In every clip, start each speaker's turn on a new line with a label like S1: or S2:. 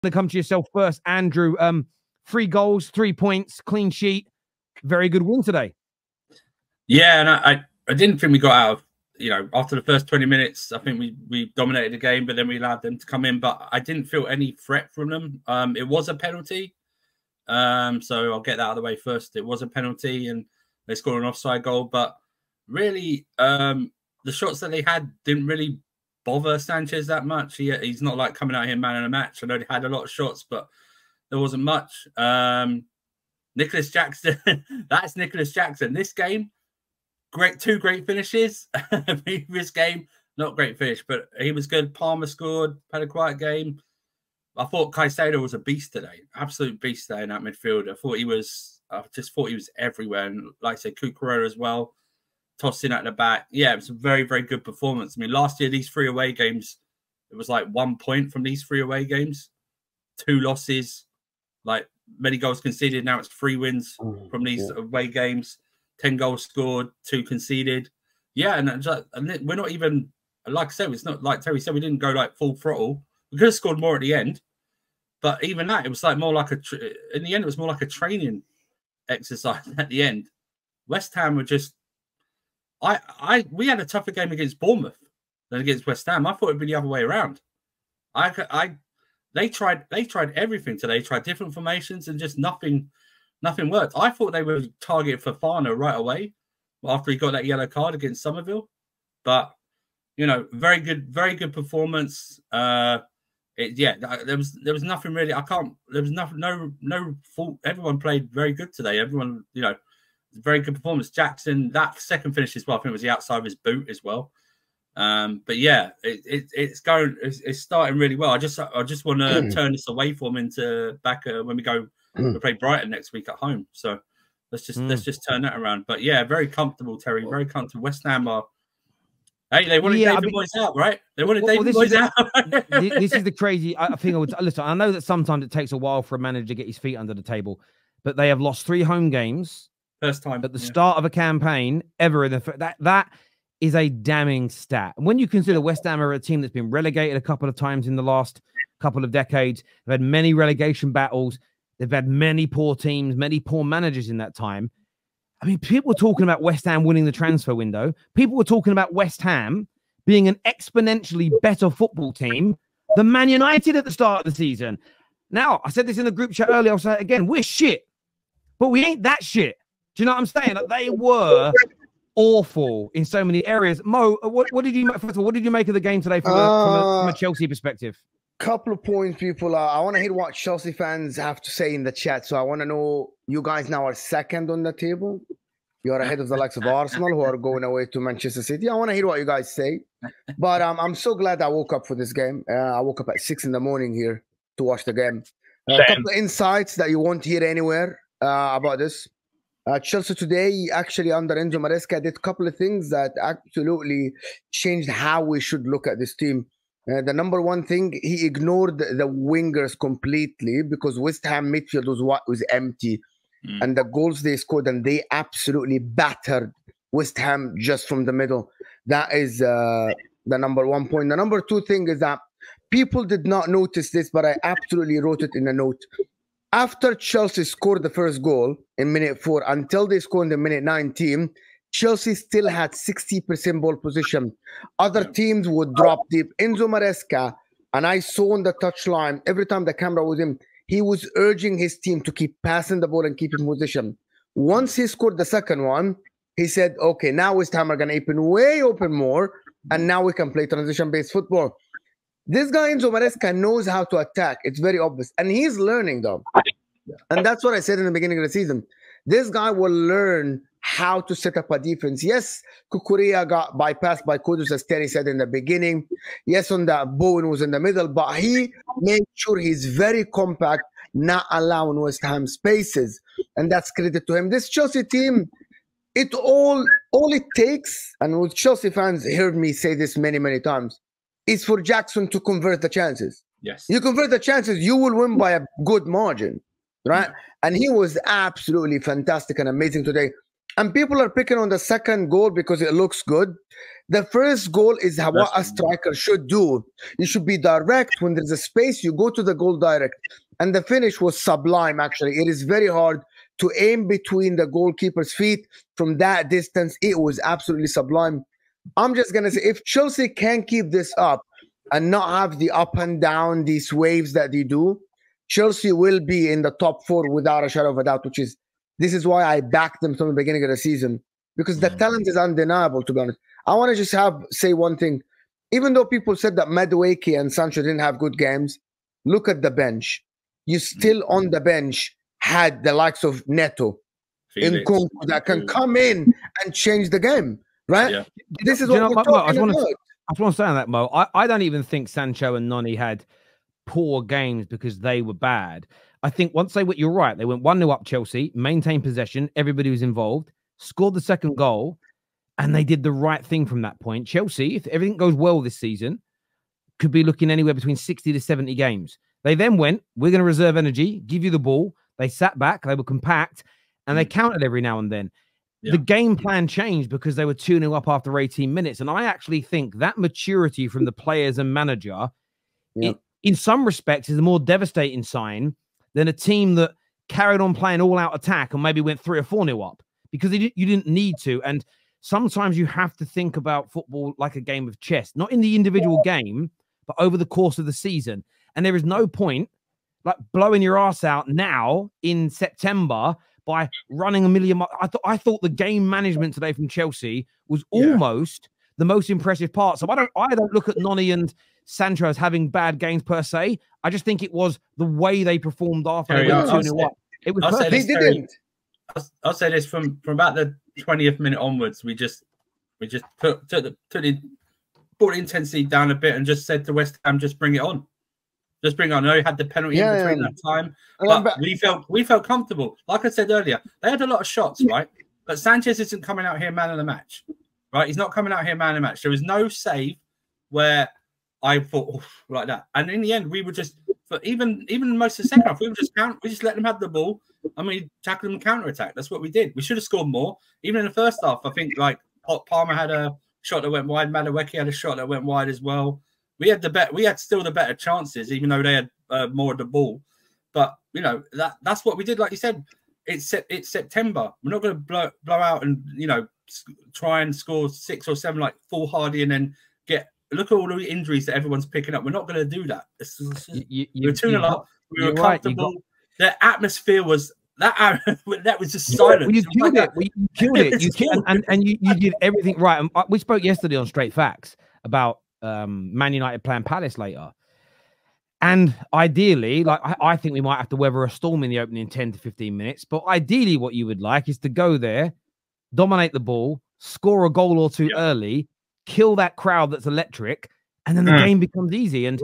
S1: to come to yourself first, Andrew. 3 goals, 3 points, clean sheet. Very good win today.
S2: Yeah, and I didn't think we got out of, after the first 20 minutes, I think we dominated the game, but then we allowed them to come in. But I didn't feel any threat from them. It was a penalty. So I'll get that out of the way first. It was a penalty and they scored an offside goal. But really, the shots that they had didn't really bother Sanchez that much. He's not like coming out here man in a match. I know they had a lot of shots, but there wasn't much. Nicholas Jackson, that's Nicholas Jackson. This game, two great finishes. Previous game, not great finish, but he was good. Palmer scored, had a quiet game. I thought Caicedo was a beast today, absolute beast there in that midfield. I just thought he was everywhere. And like I said, Cucurella as well, tossing at the back. Yeah, it was a very, very good performance. I mean, last year, these 3 away games, it was like 1 point from these 3 away games, 2 losses, like many goals conceded. Now it's 3 wins from these away games, 10 goals scored, 2 conceded. Yeah, and we're not even, like I said, it's not like Terry said, we didn't go like full throttle. We could have scored more at the end, but even that, it was like more like in the end, it was more like a training exercise at the end. West Ham were just, we had a tougher game against Bournemouth than against West Ham. I thought it'd be the other way around. They tried everything today. They tried different formations and just nothing worked. I thought they were targeted for Fana right away after he got that yellow card against Somerville, but very good performance. There was nothing really. There was no fault. Everyone played very good today. Everyone, very good performance. Jackson, that second finish as well, I think it was the outside of his boot as well. But yeah, it's starting really well. I just want to turn this away from into back when we go to play Brighton next week at home. So let's just turn that around. But yeah, very comfortable, Terry. Very comfortable. West Ham are. Hey, they wanted David Moyes out, right? They wanted David Moyes out.
S1: This is the crazy. I think I would listen. I know that sometimes it takes a while for a manager to get his feet under the table, but they have lost 3 home games.
S2: First time
S1: at the start of a campaign ever in that is a damning stat. And when you consider West Ham are a team that's been relegated a couple of times in the last couple of decades, they've had many relegation battles. They've had many poor teams, many poor managers in that time. I mean, people were talking about West Ham winning the transfer window. People were talking about West Ham being an exponentially better football team than Man United at the start of the season. Now, I said this in the group chat earlier. I'll say it again. We're shit, but we ain't that shit. Do you know what I'm saying? Like, they were awful in so many areas. Mo, what did you make? First of all, what did you make of the game today from a Chelsea perspective?
S3: Couple of points, people. I want to hear what Chelsea fans have to say in the chat. So I want to know, you guys now are second on the table. You're ahead of the likes of Arsenal, who are going away to Manchester City. I want to hear what you guys say. But I'm so glad I woke up for this game. I woke up at 6 in the morning here to watch the game. A couple of insights that you won't hear anywhere about this. Chelsea today, actually under Enzo Maresca, did a couple of things that absolutely changed how we should look at this team. The number one thing, he ignored the wingers completely because West Ham midfield was empty. And the goals they scored, and they absolutely battered West Ham just from the middle. That is the number one point. The number two thing is that people did not notice this, but I absolutely wrote it in a note. After Chelsea scored the first goal in minute 4, until they scored in the minute 19, Chelsea still had 60% ball position. Other teams would drop deep. Enzo Maresca, and I saw on the touchline, every time the camera was in, he was urging his team to keep passing the ball and keep in position. Once he scored the second one, he said, okay, now West Ham are going to open more, and now we can play transition-based football. This guy, Enzo Maresca, knows how to attack. It's very obvious. And he's learning, though. And that's what I said in the beginning of the season. This guy will learn how to set up a defense. Yes, Cucurella got bypassed by Kudus, as Terry said in the beginning. Yes, on that, Bowen was in the middle, but he made sure he's very compact, not allowing West Ham spaces. And that's credit to him. This Chelsea team, all it takes, and with Chelsea fans heard me say this many, many times, is for Jackson to convert the chances.
S2: Yes.
S3: You convert the chances, you will win by a good margin, right? And he was absolutely fantastic and amazing today. And people are picking on the second goal because it looks good. The first goal is what a striker should do. You should be direct. When there's a space, you go to the goal direct. And the finish was sublime, actually. It is very hard to aim between the goalkeeper's feet from that distance. It was absolutely sublime. I'm just going to say, if Chelsea can keep this up and not have the up and down, these waves that they do, Chelsea will be in the top 4 without a shadow of a doubt, this is why I backed them from the beginning of the season, because the talent is undeniable, to be honest. I want to just say one thing. Even though people said that Madueke and Sancho didn't have good games, look at the bench. You still on the bench had the likes of Neto, Nkunku, that can come in and change the game, right?
S1: Yeah.
S3: This is what we're talking about.
S1: I just want to say on that, Mo, I don't even think Sancho and Noni had poor games because they were bad. I think once you're right, they went 1-0 up Chelsea, maintained possession, everybody was involved, scored the second goal, and they did the right thing from that point. Chelsea, if everything goes well this season, could be looking anywhere between 60 to 70 games. They then went, we're going to reserve energy, give you the ball. They sat back, they were compact, and they countered every now and then. Yeah. The game plan changed because they were 2-0 up after 18 minutes. And I actually think that maturity from the players and manager, in some respects, is a more devastating sign than a team that carried on playing all-out attack and maybe went 3 or 4-0 up, because you didn't need to. And sometimes you have to think about football like a game of chess, not in the individual game, but over the course of the season. And there is no point like blowing your ass out now in September by running a million miles. I thought the game management today from Chelsea was almost the most impressive part. So I don't look at Noni and Sancho as having bad games per se. I just think it was the way they performed after they went 2-0 up. It was perfect.
S3: They didn't.
S2: I'll say this from about the 20th minute onwards, we just brought the intensity down a bit and just said to West Ham, just bring it on. Just bring it on. I know you had the penalty in between that time, but we felt comfortable. Like I said earlier, they had a lot of shots, right? But Sanchez isn't coming out here man of the match, right? He's not coming out here man of the match. There was no save where I thought like that. And in the end, we were just, even most of the second half, we just let them have the ball. I mean, tackle them and counter-attack. That's what we did. We should have scored more. Even in the first half, I think like Palmer had a shot that went wide. Madueke had a shot that went wide as well. We had still the better chances, even though they had more of the ball. But you know that's what we did. Like you said, it's September. We're not going to blow out and try and score 6 or 7 like Full Hardy and then look at all the injuries that everyone's picking up. We're not going to do that. We were 2-0 up. We were comfortable. The atmosphere was that was just silent.
S1: Well, you killed it. You killed it. You killed, and you did everything right. And we spoke yesterday on Straight Facts about Man United playing Palace later. And ideally, like I think we might have to weather a storm in the opening 10 to 15 minutes. But ideally, what you would like is to go there, dominate the ball, score a goal or two early, kill that crowd that's electric, and then the game becomes easy. And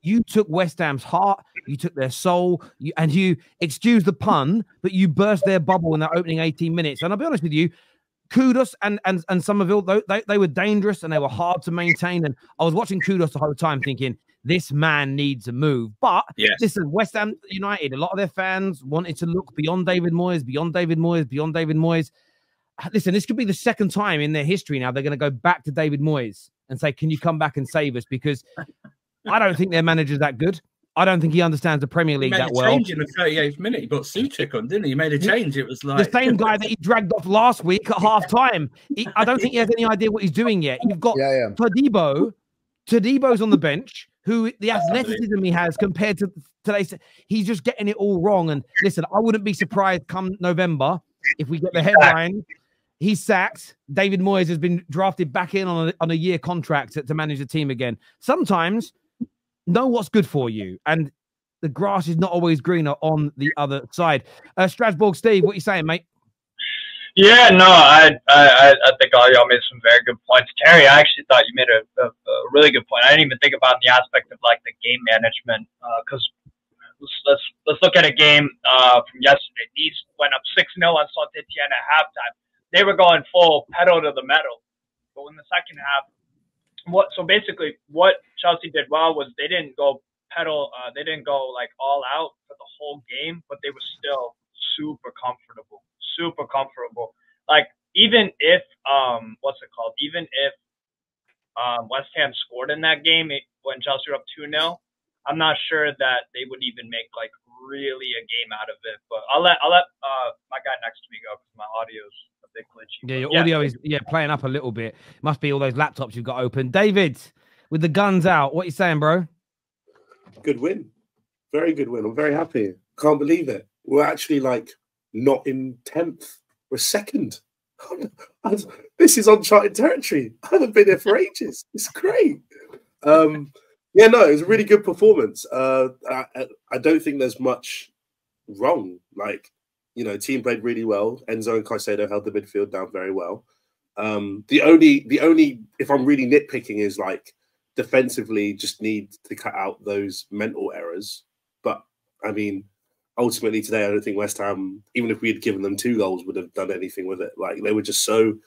S1: you took West Ham's heart, you took their soul, and you, excuse the pun, but you burst their bubble in that opening 18 minutes. And I'll be honest with you, Kudos and Somerville, they were dangerous and they were hard to maintain. And I was watching Kudos the whole time thinking, this man needs a move. But listen, West Ham United, a lot of their fans wanted to look beyond David Moyes, beyond David Moyes. Listen, this could be the second time in their history now they're going to go back to David Moyes and say, can you come back and save us? Because I don't think their manager's that good. I don't think he understands the Premier League that well.
S2: He made a change in the 38th minute. He got Suchek on, didn't he? He made a change. It was like...
S1: the same guy that he dragged off last week at half-time. I don't think he has any idea what he's doing yet. You've got Todibo. Todibo's on the bench, who the athleticism he has compared to today. He's just getting it all wrong. And listen, I wouldn't be surprised come November if we get the headline... He's sacked. David Moyes has been drafted back in on a year contract to manage the team again. Sometimes know what's good for you, and the grass is not always greener on the other side. Strasbourg, Steve, what are you saying, mate?
S4: Yeah, no, I think all y'all made some very good points. Terry, I actually thought you made a really good point. I didn't even think about the aspect of like the game management, because let's look at a game from yesterday. Nice went up 6-0 on Saint-Etienne at halftime. They were going full pedal to the metal. But in the second half, what Chelsea did well was they didn't go like all out for the whole game, but they were still super comfortable. even if what's it called? Even if West Ham scored in that game when Chelsea were up 2-0, I'm not sure that they would even make like really a game out of it. But I'll let my guy next to me go because my audio's a bit glitchy.
S1: Yeah, your audio is playing up a little bit. Must be all those laptops you've got open. David, with the guns out, what are you saying, bro?
S5: Good win. Very good win. I'm very happy. Can't believe it. We're actually like not in 10th. We're second. This is uncharted territory. I haven't been here for ages. It's great. Yeah, no, it was a really good performance. I don't think there's much wrong. Like, you know, team played really well. Enzo and Caicedo held the midfield down very well. The only, if I'm really nitpicking, is like defensively just need to cut out those mental errors. But I mean, ultimately today, I don't think West Ham, even if we had given them 2 goals, would have done anything with it. Like, they were just so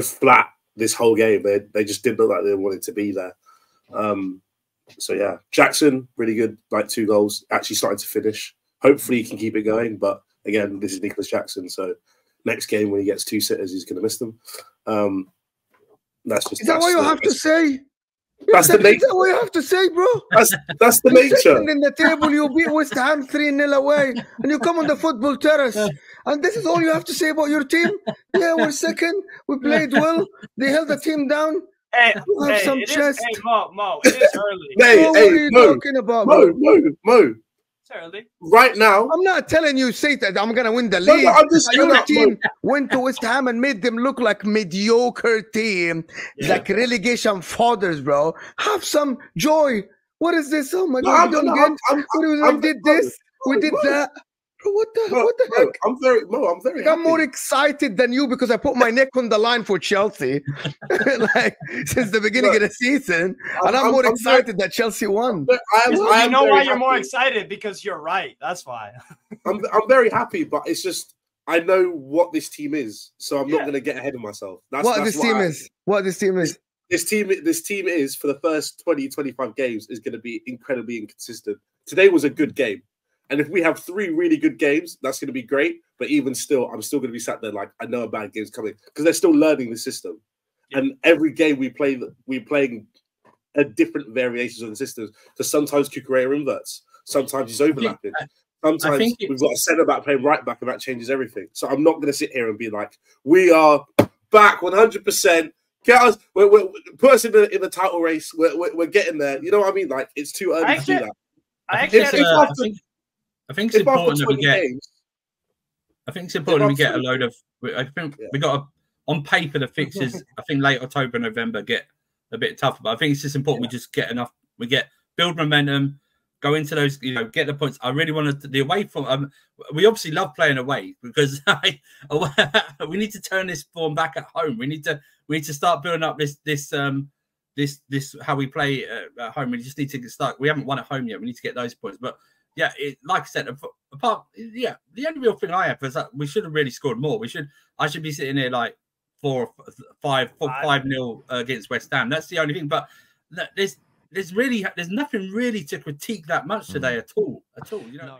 S5: flat this whole game. They just didn't look like they wanted to be there. So yeah, Jackson, really good, like 2 goals, actually starting to finish. Hopefully he can keep it going. But again, this is Nicholas Jackson, so next game when he gets 2 sitters, he's going to miss them. That's just.
S3: Is that what you have to say?
S5: That's the nature.
S3: Is that what you have to say, bro?
S5: That's the nature.
S3: Second in the table, you beat West Ham 3-0 away, and you come on the football terrace, and this is all you have to say about your team? Yeah, we're second. We played well. They held the team down.
S4: Hey,
S3: have some chest.
S4: Hey, Mo, it is early.
S3: What are you talking about,
S5: Mo.
S4: It's early.
S5: Right now,
S3: I'm not telling you, say that I'm gonna win the league.
S5: I'm just
S3: your team went to West Ham and made them look like mediocre team, like relegation fodders, bro. Have some joy. What is this? Oh my God, we did this, we did that. Bro, what the heck?
S5: I'm very
S3: I'm more excited than you because I put my neck on the line for Chelsea, like since the beginning of the season, and I'm more excited that Chelsea won.
S4: You know why you're more excited? Because you're right. That's why.
S5: I'm very happy, but it's just I know what this team is, so I'm not going to get ahead of myself. What this team is. This team is for the first 20-25 games is going to be incredibly inconsistent. Today was a good game. And if we have 3 really good games, that's going to be great. But even still, I'm still going to be sat there like, I know a bad game's coming because they're still learning the system. Yeah. And every game we're playing a different variations of the systems. So sometimes Cucurella inverts. Sometimes he's overlapping. Sometimes we've got a centre-back playing right-back and that changes everything. So I'm not going to sit here and be like, we are back 100%. Get us, put us in the title race. We're getting there. You know what I mean? Like, it's too early to do that.
S2: I think it's important that we get. I think it's important we get a load of. I think we got on paper the fixes. I think late October, November get a bit tougher, but I think it's just important we just get enough. We build momentum, go into those. You know, get the points. I really wanted the away from. We obviously love playing away because we need to turn this form back at home. We need to start building up this how we play at home. We just need to start. We haven't won at home yet. We need to get those points, but. Yeah, like I said, the only real thing I have is that we should have really scored more. I should be sitting here like 5-0 against West Ham. That's the only thing. But there's nothing really to critique that much today at all. You know.